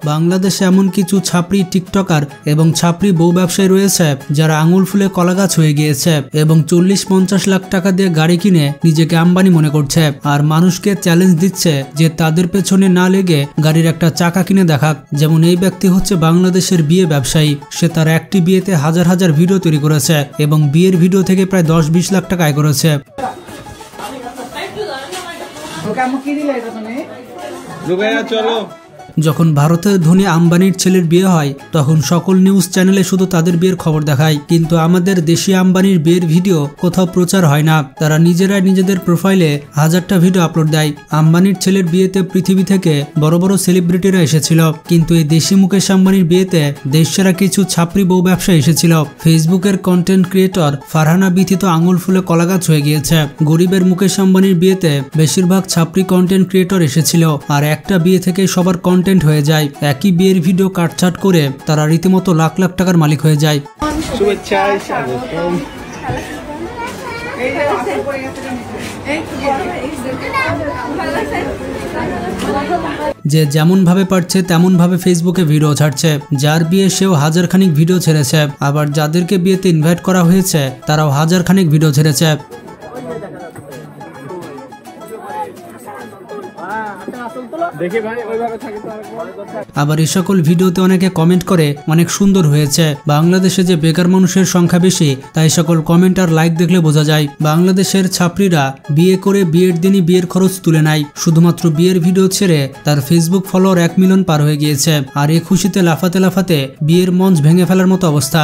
বাংলাদেশে এমন কিছু ছাপড়ি টিকটকার এবং ছাপড়ি বউ ব্যবসায়ী রয়েছে যারা আঙুল ফুলে কলাগাছ হয়ে গিয়েছে এবং 40-50 লাখ টাকা দিয়ে গাড়ি কিনে নিজেকে আম্বানি মনে করছে আর মানুষকে চ্যালেঞ্জ দিচ্ছে যে তাদের পেছনে না লেগে গাড়ির একটা চাকা কিনে দেখাক। যেমন এই ব্যক্তি হচ্ছে বাংলাদেশের বিয়ে ব্যবসায়ী। সে তার একটি বিয়েতে হাজার হাজার ভিডিও তৈরি করেছে এবং বিয়ের ভিডিও থেকে প্রায় 10-20 লাখ টাকা আয় করেছে। যখন ভারতের ধনী আম্বানির ছেলের বিয়ে হয় তখন সকল নিউজ চ্যানেলে শুধু তাদের বিয়ের খবর দেখায়, কিন্তু আমাদের দেশি আম্বানির বিয়ের ভিডিও কোথাও প্রচার হয় না। তারা নিজেরাই নিজেদের প্রোফাইলে হাজারটা ভিডিও আপলোড দেয়। আম্বানির ছেলের বিয়েতে পৃথিবী থেকে বড় বড় সেলিব্রিটিরা এসেছিল, কিন্তু এই দেশি মুকেশ আম্বানির বিয়েতে দেশসেরা কিছু ছাপড়ি বউ ব্যবসা এসেছিল। ফেসবুকের কন্টেন্ট ক্রিয়েটর ফারহানা বিথিত আঙুল ফুলে কলাগাছ হয়ে গিয়েছে। গরিবের মুকেশ আম্বানির বিয়েতে বেশিরভাগ ছাপড়ি কন্টেন্ট ক্রিয়েটর এসেছিল আর একটা বিয়ে থেকে সবার কন্টেন্ট হয়ে যায়। একই বিয়ের ভিডিও কাটছাট করে তারা রীতিমতো লাখ লাখ টাকার মালিক হয়ে যায়। যে যেমন ভাবে পারছে তেমন ভাবে ফেসবুকে ভিডিও ছাড়ছে। যার বিয়ে সেও হাজার খানিক ভিডিও ছেড়েছে, আবার যাদেরকে বিয়েতে ইনভাইট করা হয়েছে তারাও হাজার খানিক ভিডিও ছেড়েছে। আবার এই সকল ভিডিওতে অনেকে কমেন্ট করে অনেক সুন্দর হয়েছে। বাংলাদেশে যে বেকার মানুষের সংখ্যা বেশি তাই সকল কমেন্ট আর লাইক দেখলে বোঝা যায় বাংলাদেশের ছাপড়িরা বিয়ে করে বিয়ের দিনই বিয়ের খরচ তুলে নেয়। শুধুমাত্র বিয়ের ভিডিও ছেড়ে তার ফেসবুক ফলোয়ার 1 মিলিয়ন পার হয়ে গিয়েছে আর এই খুশিতে লাফাতে লাফাতে বিয়ের মঞ্চ ভেঙে ফেলার মতো অবস্থা।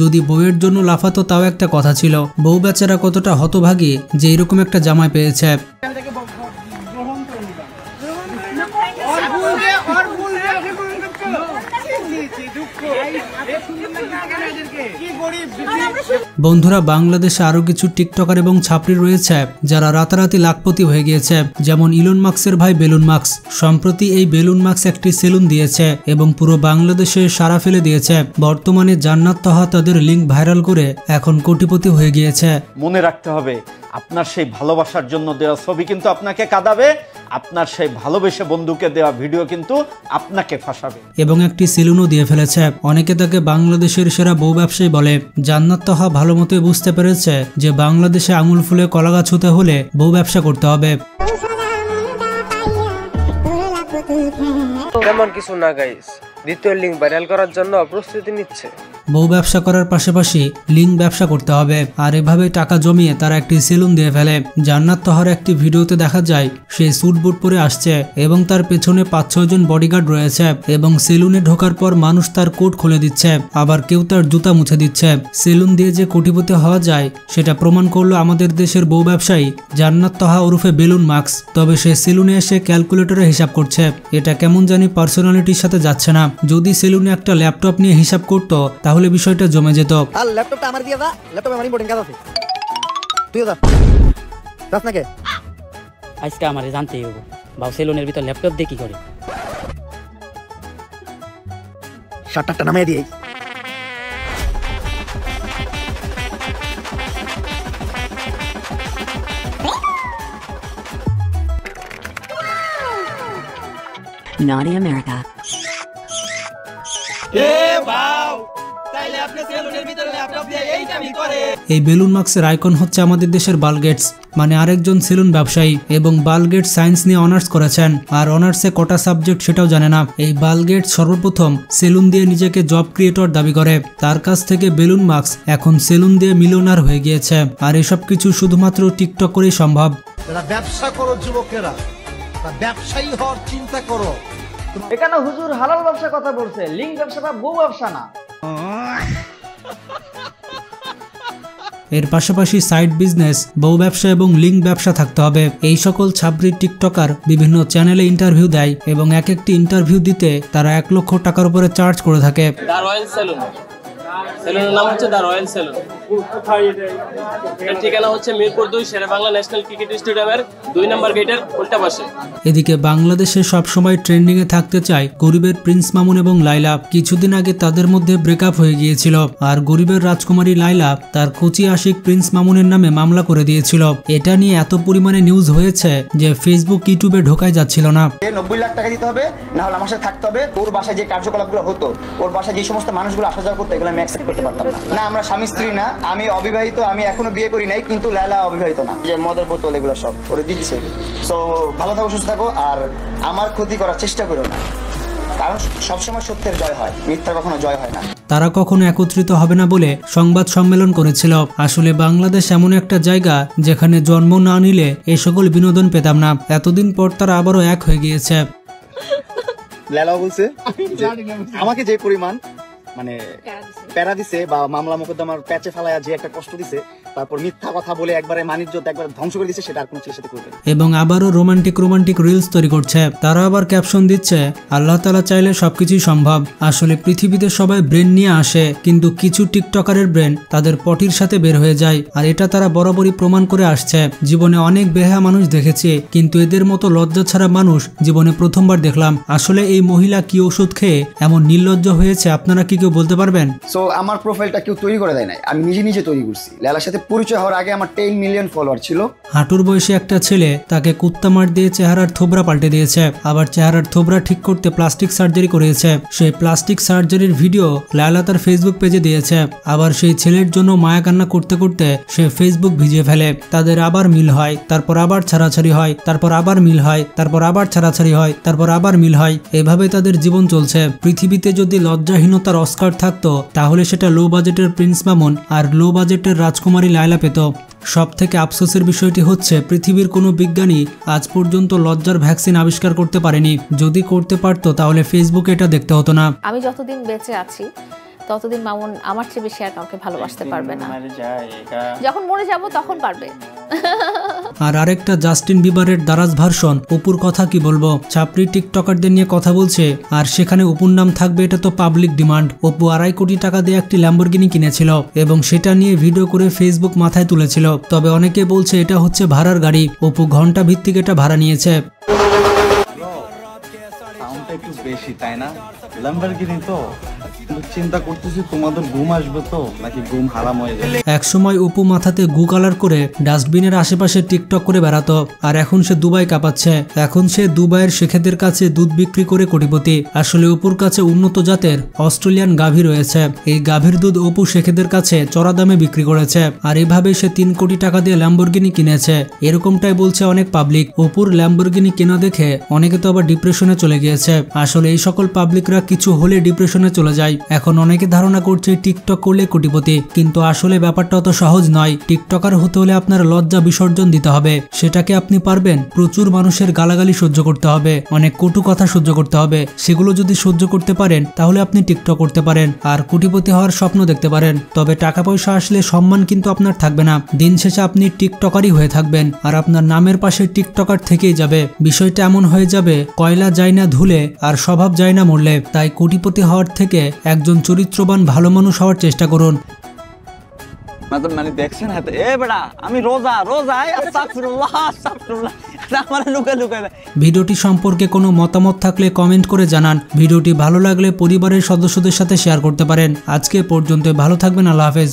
যদি বউয়ের জন্য লাফাতো তাও একটা কথা ছিল, বউ বেচারা কতটা হতভাগী যে এরকম একটা জামাই পেয়েছে। বন্ধুরা, বাংলাদেশে আরো কিছু টিকটকার এবং ছাপড়ি রয়েছে যারা রাতারাতি লাখপতি হয়ে গিয়েছে। যেমন ইলন মাস্কের ভাই বেলুন মাস্ক। সম্প্রতি এই বেলুন মাস্ক একটি সেলুন দিয়েছে এবং পুরো বাংলাদেশে সাড়া ফেলে দিয়েছে। বর্তমানে জান্নাত তাহা তাদের লিঙ্ক ভাইরাল করে এখন কোটিপতি হয়ে গিয়েছে। মনে রাখতে হবে, আপনার সেই ভালোবাসার জন্য দেওয়া ছবি কিন্তু আপনাকে কাঁদাবে, আপনার সেই ভালোবেসে বন্ধুকে দেওয়া ভিডিও কিন্তু আপনাকে ফাঁসাবে। এবং একটি সেলুনও দিয়ে ফেলেছে। অনেকে তাকে বাংলাদেশের সেরা বউ ব্যবসায়ী বলে। জান্নাত তাহা ভালো মতোই বুঝতে পেরেছে যে বাংলাদেশে আঙুল ফুলে কলাগাছ হতে হলে বউ ব্যবসা করতে হবে। তেমন কিছু না গাইস, দ্বিতীয় লিঙ্ক ভাইরাল করার জন্য প্রস্তুতি নিচ্ছে। বউ ব্যবসা করার পাশাপাশি লিঙ্ক ব্যবসা করতে হবে আর এভাবে টাকা জমিয়ে তারা একটি সেলুন দিয়ে ফেলে। জান্নাত তাহার একটি ভিডিওতে দেখা যায় সে স্যুট বুট পরে আসছে এবং তার পেছনে 5-6 জন বডিগার্ড রয়েছে এবং সেলুনে ঢোকার পর মানুষ তার কোট খুলে দিচ্ছে, আবার কেউ তার জুতা মুছে দিচ্ছে। সেলুন দিয়ে যে কোটিপতি হওয়া যায় সেটা প্রমাণ করলো আমাদের দেশের বউ ব্যবসায়ী জান্নাত তাহা ওরফে বেলুন মাস্ক। তবে সে সেলুনে এসে ক্যালকুলেটরে হিসাব করছে। এটা কেমন জানি পার্সোনালিটির সাথে যাচ্ছে না। যদি সেলুনে একটা ল্যাপটপ নিয়ে হিসাব করতো তাহলে বিষয়টা জমে যেত। আর ল্যাপটপটা আমার দিয়ে দা, ল্যাপটপে আমার ইম্পর্টেন্ট কাজ আছে। তুইও দা। দাস নাকি? আজকে আমারে জানতেই হবে বাউ সেলুনের ভিতর ল্যাপটপ দিয়ে কি করে। শার্টটা নামিয়ে দিই। Naughty America. এই বেলুন মাস্কের আইকন হচ্ছে আমাদের দেশের বাল গেটস, মানে আরেকজন সেলুন ব্যবসায়ী। এবং বাল গেটস সায়েন্স নিয়ে অনার্স করেছেন আর অনার্সে কটা সাবজেক্ট সেটাও জানে না। এই বাল গেটস সর্বপ্রথম সেলুন দিয়ে নিজেকে জব ক্রিয়েটর দাবি করে। তার কাছ থেকে বেলুন মাস্ক এখন সেলুন দিয়ে মিলিয়নার হয়ে গিয়েছে। আর এসব কিছু শুধুমাত্র টিকটক করেই সম্ভব। ব্যবসা করো যুবকেরা, ব্যবসায়ী হওয়ার চিন্তা করো। এখানে হুজুর হালাল ব্যবসা কথা বলছে, লিঙ্ক ব্যবসা বা বউ ব্যবসা না। এর পাশাপাশি সাইড বিজনেস, বউ ব্যবসা এবং লিঙ্ক ব্যবসা থাকতে হবে। এই সকল ছাপড়ি টিকটকার বিভিন্ন চ্যানেলে ইন্টারভিউ দেয় এবং এক একটি ইন্টারভিউ দিতে তারা 1 লক্ষ টাকার উপরে চার্জ করে থাকে। দা রয়্যাল সেলুন, সেলুনের নাম হচ্ছে দা রয়্যাল সেলুন। এর ঠিকানা হচ্ছে মিরপুর 2 শেরেবাংলা ন্যাশনাল ক্রিকেট স্টেডিয়ামের 2 নম্বর গেটের উল্টা পাশে। এদিকে বাংলাদেশে সবসময় ট্রেন্ডিং এ থাকতে চায় গরিবের প্রিন্স মামুন এবং লাইলা। কিছুদিন আগে তাদের মধ্যে ব্রেকআপ হয়ে গিয়েছিল, আর গরিবের রাজকুমারী লাইলা তার কোচি আশিক প্রিন্স মামুনের নামে মামলা করে দিয়েছিল। এটা নিয়ে এত পরিমাণে নিউজ হয়েছে যে ফেসবুক ইউটিউবে ঢোকাই যাচ্ছিল না। 90 লাখ টাকা দিতে হবে, না হলে আমার সাথে থাকতে হবে। ওর বাসায় যে কার্যকলাপগুলো হতো, ওর বাসায় যে সমস্ত মানুষগুলো আসা যাওয়া করতো, এগুলো আমি অ্যাকসেপ্ট করতে পারতাম না। না, আমরা স্বামী স্ত্রী না, আমি অবিবাহিত, আমি এখনো বিয়ে করি নাই, কিন্তু লায়লা অবিবাহিত না। যে মদের বোতল এগুলো সব ওরে দিচ্ছে। সো ভালো থাকো, সুস্থ থাকো, আর আমার ক্ষতি করার চেষ্টা করো না, কারণ সবসময় সত্যের জয় হয়, মিথ্যার কখনো জয় হয় না। তারা কখনো একত্রিত হবে না বলে সংবাদ সম্মেলন করেছিল। আসলে বাংলাদেশ এমন একটা জায়গা যেখানে জন্ম না নিলে এই সকল বিনোদন পেতাম না। এতদিন পর তারা আবারও এক হয়ে গিয়েছে। লায়লা বলছে আমাকে যে পরিমাণ মানে প্যারা দিছে বা মামলা মোকদ্দমার প্যাচে ফেলায় যে একটা কষ্ট দিছে, তারপর মিথ্যা কথা বলে একবারে মানিজ্যত একবার ধ্বংস করে দিচ্ছে, সেটা আর কোনো ছেলের সাথে করবে না। এবং আবারও রোমান্টিক রিলস তৈরি করছে। তারা আবার ক্যাপশন দিচ্ছে, আল্লাহ তাআলা চাইলে সবকিছুই সম্ভব। আসলে পৃথিবীতে সবাই ব্রেন নিয়ে আসে, কিন্তু কিছু টিকটকারের ব্রেন তাদের পটির সাথে বের হয়ে যায়, আর এটা তারা বরাবরই প্রমাণ করে আসছে। জীবনে অনেক বেহায়া মানুষ দেখেছি, কিন্তু এদের মতো লজ্জা ছাড়া মানুষ জীবনে প্রথমবার দেখলাম। আসলে এই মহিলা কি ওষুধ খেয়ে এমন নির্লজ্জ হয়েছে, আপনারা কি কেউ বলতে পারবেন? সো আমার প্রোফাইলটা কেউ তৈরি করে দেয় নাই, আমি নিজে তৈরি করছি। লায়লার সাথে পরিচয় হওয়ার আগে আমার 10 মিলিয়ন ফলোয়ার ছিল। হাঁটুর বয়সে একটা ছেলে তাকে কুত্তা মার দিয়ে চেহারার থোবরা পাল্টে দিয়েছে, আবার চেহারার থোবরা ঠিক করতে প্লাস্টিক সার্জারি করিয়েছে। সেই প্লাস্টিক সার্জারির ভিডিও লায়লা তার ফেসবুক পেজে দিয়েছে। আবার সেই ছেলের জন্য মায়া কান্না করতে করতে সে ফেসবুক ভিজিয়ে ফেলে। তাদের আবার মিল হয়, তারপর আবার ছাড়াছাড়ি হয়, তারপর আবার মিল হয়, তারপর আবার ছাড়াছাড়ি হয়, তারপর আবার মিল হয়। এভাবে তাদের জীবন চলছে। পৃথিবীতে যদি লজ্জাহীনতার অস্কার থাকতো, তাহলে সেটা লো বাজেটের প্রিন্স মামুন আর লো বাজেটের রাজকুমারী লায়লা পেত। সব থেকে আফসোসের বিষয়টি হচ্ছে, পৃথিবীর কোনো বিজ্ঞানী আজ পর্যন্ত লজ্জার ভ্যাকসিন আবিষ্কার করতে পারেনি। যদি করতে পারতো তাহলে ফেসবুকে এটা দেখতে হতো না। আমি যতদিন বেঁচে আছি ততদিন মামুন আমার চেয়ে বেশি আর কাউকে ভালোবাসতে পারবে না। যখন মরে যাব তখন পারবে। আর আরেকটা জাস্টিন বিবারের দারাজ ভার্সন অপুর কথা কি বলবো। ছাপড়ি টিকটকারদের নিয়ে কথা বলছে, আর সেখানে অপুর নাম থাকবে, এটা তো পাবলিক ডিমান্ড। অপু 2.5 কোটি টাকা দিয়ে একটি ল্যাম্বরগিনি কিনেছিল এবং সেটা নিয়ে ভিডিও করে ফেসবুক মাথায় তুলেছিল। তবে অনেকে বলছে এটা হচ্ছে ভাড়ার গাড়ি, অপু ঘন্টা ভিত্তিক এটা ভাড়া নিয়েছে। একটু বেশি, তাই না? ল্যাম্বরগিনি তো, চিন্তা করতেছি তোমাদের ঘুম আসবে তো নাকি ঘুম হারাম হয়ে যাবে। একসময় অপু মাথাতে গু কালার করে ডাস্টবিনের আশেপাশে টিকটক করে বেড়াতো, আর এখন সে দুবাই কাঁপাচ্ছে। এখন সে দুবাইয়ের শেখেদের কাছে দুধ বিক্রি করে কোটিপতি। আসলে অপুর কাছে উন্নত জাতের অস্ট্রেলিয়ান গাভী রয়েছে। এই গাভীর দুধ অপু শেখেদের কাছে চড়া দামে বিক্রি করেছে, আর এভাবে সে 3 কোটি টাকা দিয়ে ল্যাম্বরগিনি কিনেছে। এরকমটাই বলছে অনেক পাবলিক। অপুর ল্যাম্বরগিনি কেনা দেখে অনেকে তো আবার ডিপ্রেশনে চলে গিয়েছে। আসলে এই সকল পাবলিকরা কিছু হলে ডিপ্রেশনে চলে যায়। এখন অনেকে ধারণা করছে টিকটক করলে কোটিপতি, কিন্তু আসলে ব্যাপারটা অত সহজ নয়। টিকটকার হতে হলে আপনার লজ্জা বিসর্জন দিতে হবে। সেটাকে আপনি পারবেন? প্রচুর মানুষের গালাগালি সহ্য করতে হবে, অনেক কটু কথা সহ্য করতে হবে। সেগুলো যদি সহ্য করতে পারেন তাহলে আপনি টিকটক করতে পারেন আর কোটিপতি হওয়ার স্বপ্ন দেখতে পারেন। তবে টাকা পয়সা আসলে সম্মান কিন্তু আপনার থাকবে না। দিন শেষে আপনি টিকটকারই হয়ে থাকবেন, আর আপনার নামের পাশে টিকটকার থেকেই যাবে। বিষয়টা এমন হয়ে যাবে, কয়লা যায় না ধুলে আর স্বভাব যায় না মরলে। তাই কোটিপতি হওয়ার থেকে একজন চরিত্রবান ভালো মানুষ হওয়ার চেষ্টা করুন। মানে দেখছেন আমি রোজা আস্তাগফিরুল্লাহ আস্তাগফিরুল্লাহ, আমার লুকা লুকা। ভিডিওটি সম্পর্কে কোনো মতামত থাকলে কমেন্ট করে জানান। ভিডিওটি ভালো লাগলে পরিবারের সদস্যদের সাথে শেয়ার করতে পারেন। আজকে পর্যন্ত ভালো থাকবেন। আল্লাহ হাফেজ।